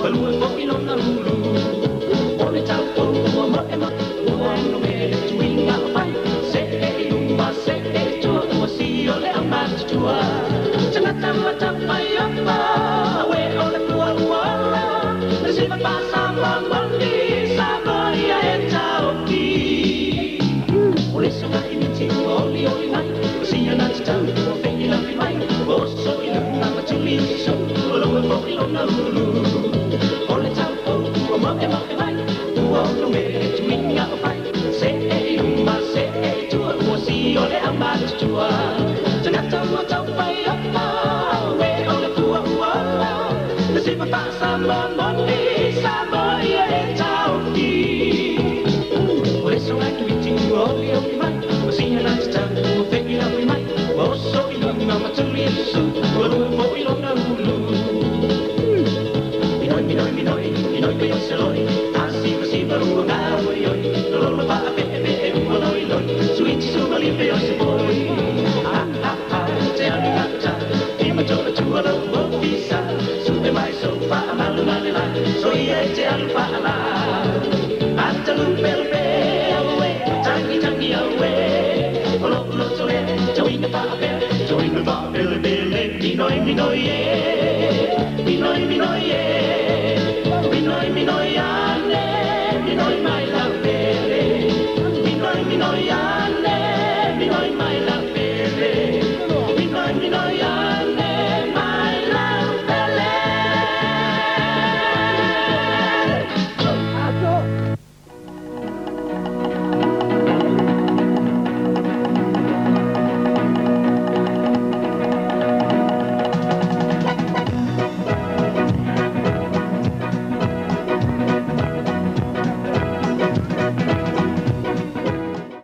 Palua po ilona lulu. Ole tau po mo e mo no me tuinga pai. Se e uma se e tua o si ole ama tua. Tangata mata pai apa we ole tua ua. Si ma pasa ma mandi sa ia e tau ki. Ole sunga ini ti oli oli mai. Si ana tau o fe ila mai. O so iluna ma tuli so. Palua po ilona lulu. Ole tau po mo e mai. Tua no me tuinga pai. Se e uma se e tua o si ole ama tua. Tangata mata pai apa we ole tua ua. Si ma pasa ma mandi sa ia e tau ki. Ole sunga ini oli oli mai. Si ana tau o fe ila mai. O so iluna ma tuli so. Palua po ilona lulu. Minoi pe se loi, asi baru ngau yoi, lolo pa pe pe loi loi, suiti su mali pe se boy. Te ani kata, ima to tu ala mo visa, su pe mai so fa malu la la, so ye te al fa la. Atalu pe pe awe, tangi awe, lo so le, join pa pe minoi ye. Minoi ye.